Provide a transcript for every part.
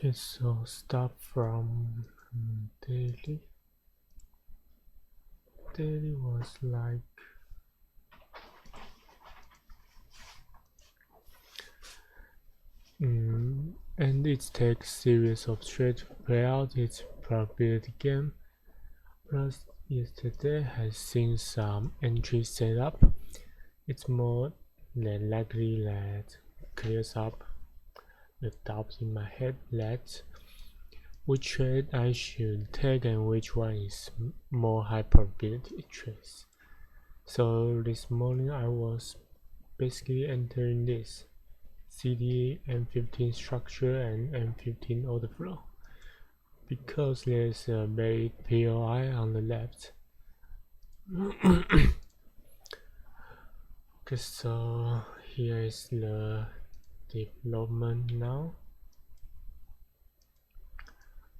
Okay, so start from daily. Daily was like and it takes series of trade to play out its probability game. Plus, yesterday has seen some entry setup. It's more than likely that clears up the doubts in my head that which trade I should take and which one is more high probability trades. So this morning I was basically entering this CD M15 structure and M15 order flow because there's a very POI on the left. Okay, so here is the development now.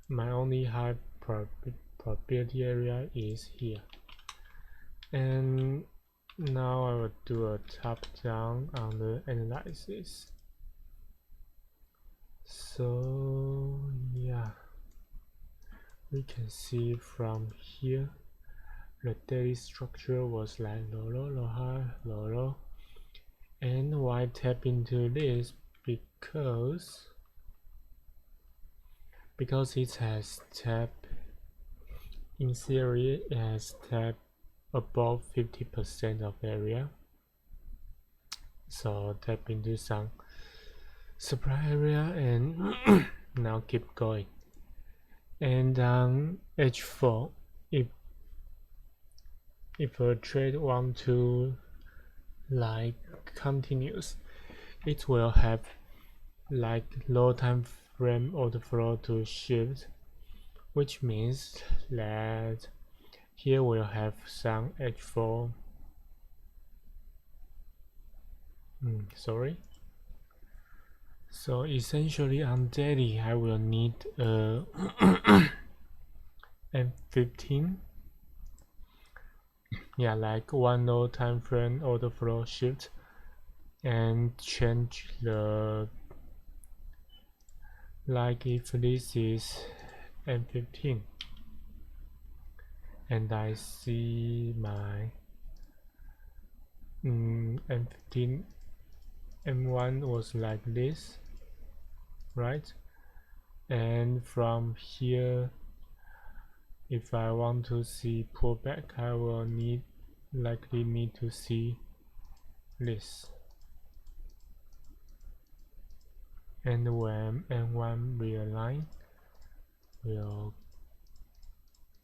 My only high probability area is here, and now I will do a top down on the analysis. So yeah, we can see from here the daily structure was like low, high, low, and why tap into this? Because it has tap, in theory it has tap above 50% of area, so tap into some supply area and now keep going. And on H4, if a trade want to like continues, it will have like low time frame order flow to shift, which means that here we'll have some H4 so essentially on daily I will need a M15, yeah, like one low time frame order flow shift and change the, like if this is M15 and I see my M15 M1 was like this, right? And from here, if I want to see pullback, I will likely need to see this. And when M1 realign, will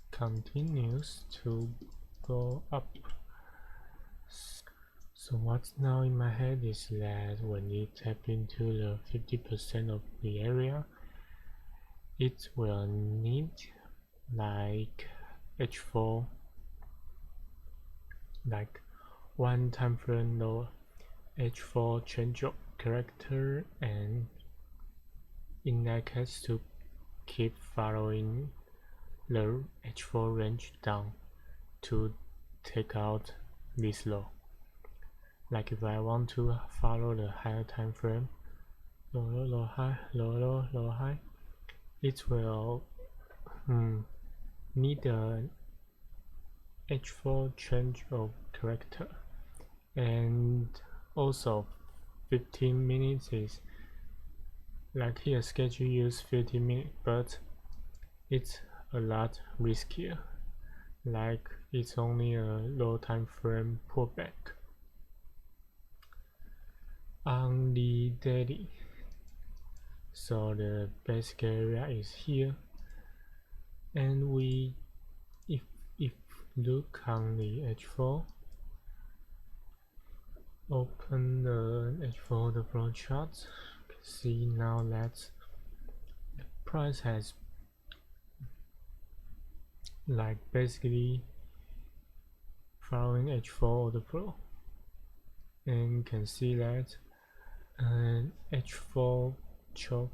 continues to go up. So what's now in my head is that when you tap into the 50% of the area, it will need like H4, like one time frame low H4 change of character, and in that case to keep following the H4 range down to take out this low. Like if I want to follow the higher time frame, low, high, low, high, it will need a H4 change of character. And also 15 minutes is like here schedule use 15 minutes, but it's a lot riskier, like it's only a low time frame pullback. On the daily, so the basic area is here, and we if look on the H4, open the H4 the flow chart, see now that the price has like basically following H4 order flow, and you can see that H4 choke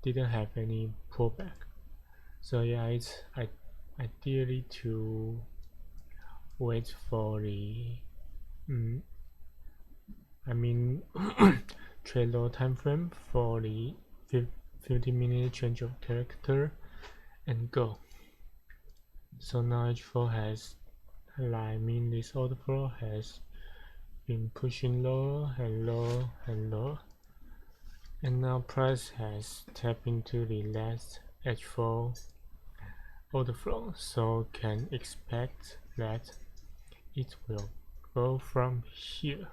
didn't have any pullback. So yeah, it's ideally to wait for the I mean trade low time frame for the 50-minute change of character and go. So now H4 has, this order flow has been pushing lower and lower and lower, and now price has tapped into the last H4 order flow, so can expect that it will go from here.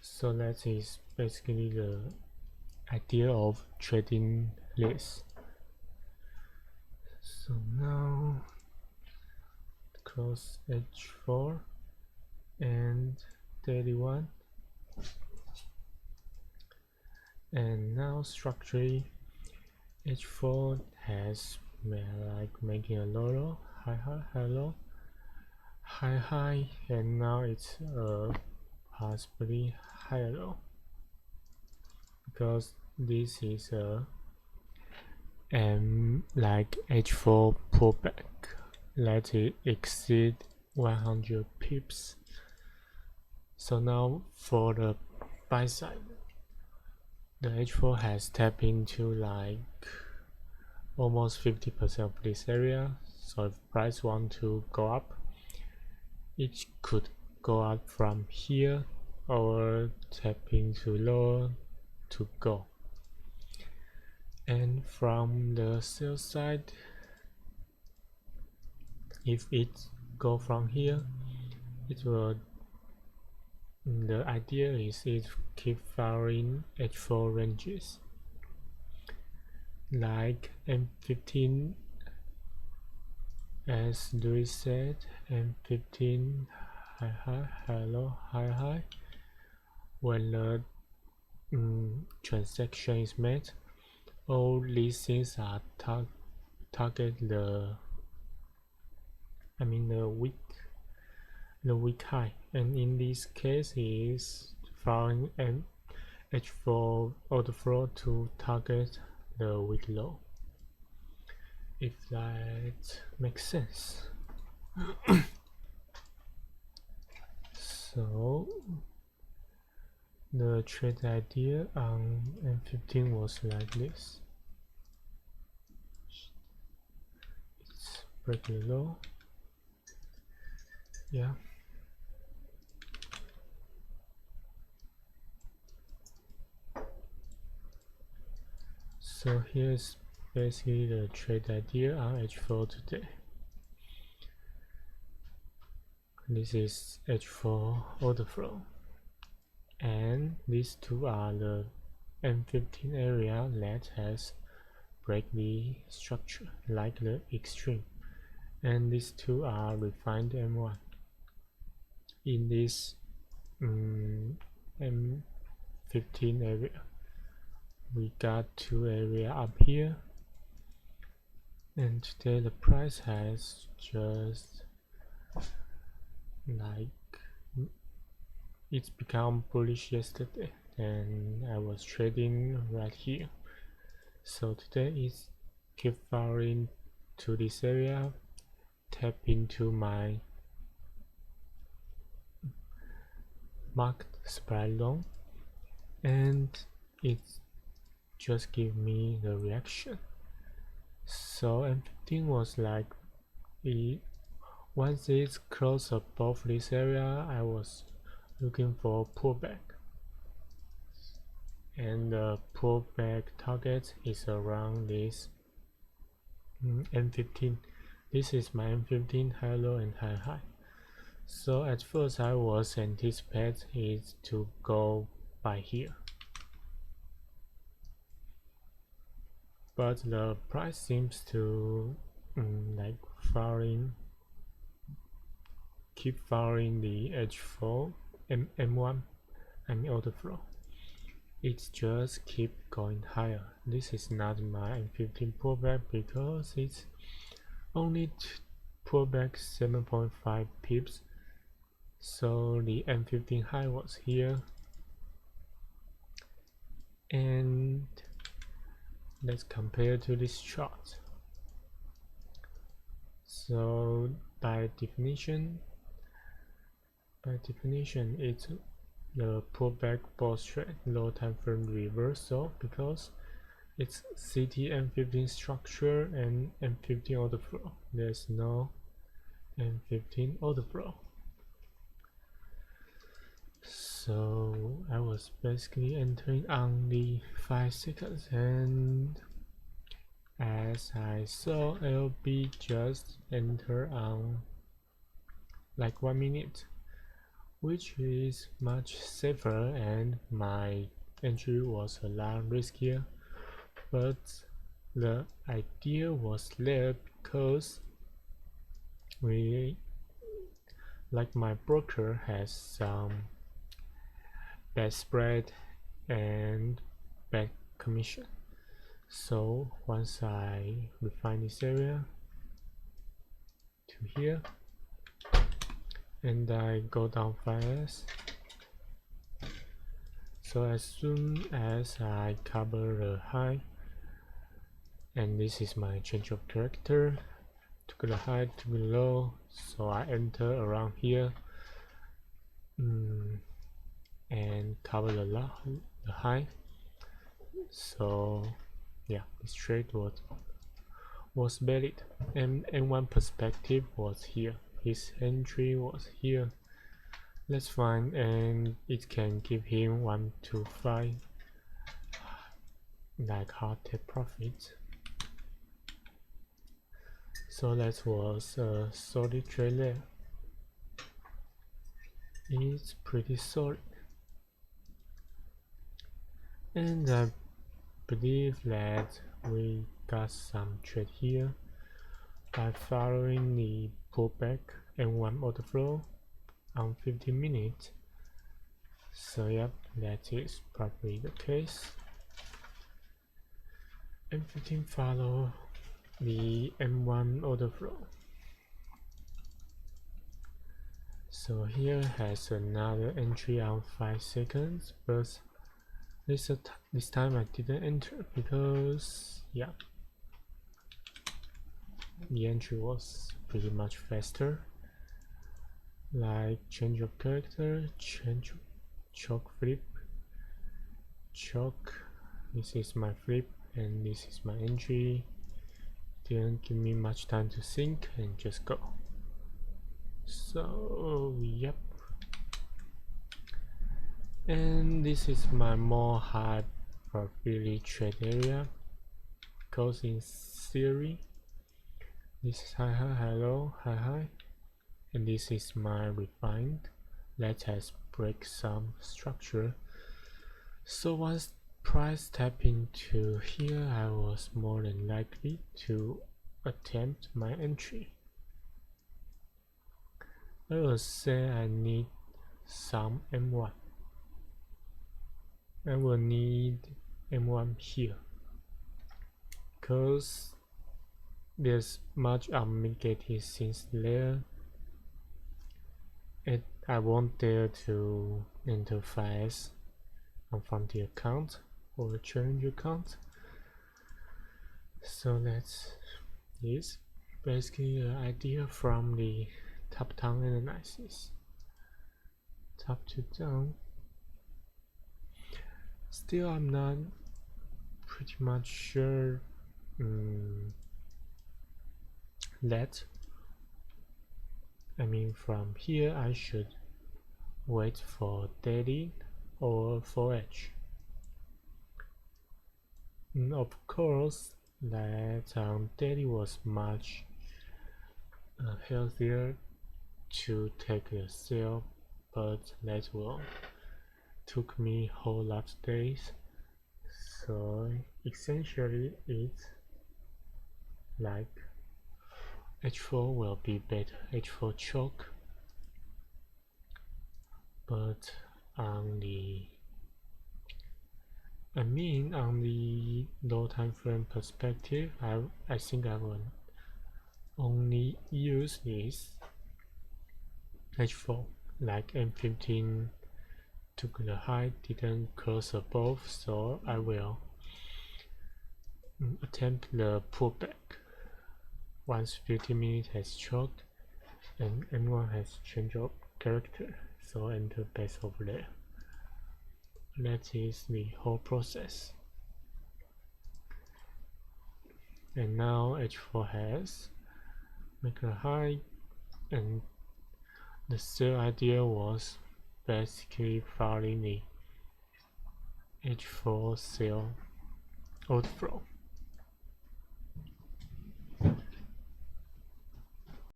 So that is basically the idea of trading this. So now close H4 and daily one, and now structurally H4 has making a low, high low, high, and now it's possibly higher low, because this is a like H4 pullback, let it exceed 100 pips. So now for the buy side, the H4 has tapped into like almost 50% of this area. So if price want to go up, it could go up from here or tap into lower to go. And from the sell side, if it go from here, it will, the idea is it keep firing H4 ranges like M15, as Louis said, M15 high low, high. When the transaction is made, all these things are target the weak high, and in this case is following an H4 order flow to target the weak low, if that makes sense. So the trade idea on M15 was like this. It's breaking low. Yeah. So here's basically the trade idea on H4 today. This is H4 order flow, and these two are the M15 area that has break the structure like the extreme, and these two are refined M1. In this M15 area, we got two area up here, and today the price has just it's become bullish yesterday, and I was trading right here. So today it's keep firing to this area, tap into my marked supply long, and it just give me the reaction. So M15 was like, once it's close above this area, I was looking for pullback, and the pullback target is around this M15. This is my M15 high low and high. So at first I was anticipating it to go by here, but the price seems to keep firing the H4 M1 order flow. It just keep going higher. This is not my M15 pullback because it's only pullback 7.5 pips. So the M15 high was here, and let's compare to this chart. So by definition, it's the pullback both trade low time frame reversal because it's CT M15 structure and M15 order flow. There's no M15 order flow. So I was basically entering on the 5 seconds, and as I saw LB just enter on like 1 minute, which is much safer, and my entry was a lot riskier, but the idea was there because my broker has some bad spread and bad commission. So once I refine this area to here and I go down 5S, so as soon as I cover the high, and this is my change of character, took the high to the low, so I enter around here and cover the high. So yeah, this trade was valid, and M1 perspective was here, his entry was here. That's fine, and it can give him 1 to 5 like hard take profit. So that was a solid trade there. It's pretty solid, and I believe that we got some trade here by following the pullback M1 order flow on 15 minutes. So yep, that is probably the case. M15 follow the M1 order flow. So here has another entry on 5 seconds, but this time I didn't enter because yeah, the entry was pretty much faster, like change of character, change choke flip, choke, this is my flip and this is my entry. Didn't give me much time to think and just go. So yep, and this is my more high probability trade area, because in theory this is high high high low high high, and this is my refined that has break some structure. So once price tap into here, I was more than likely to attempt my entry. I will say I need some M1. I will need M1 here because there's much unmitigated things there, and I won't dare to enter 5S from the account or change account. So that's this basically the idea from the top-down analysis. Top to down. Still, I'm not pretty much sure that, I mean, from here I should wait for daily or for edge. Of course, that daily was much healthier to take a sale, but that will took me whole lot of days. So essentially it's like H4 will be better, H4 choke, but on the on the low time frame perspective, I think I will only use this H4, like M15 took the high, didn't close above, so I will attempt the pullback once 15 minutes has choked and M1 has changed of character, so enter base over there. That is the whole process. And now H4 has make a high, and the third idea was basically following the H4 cell outflow.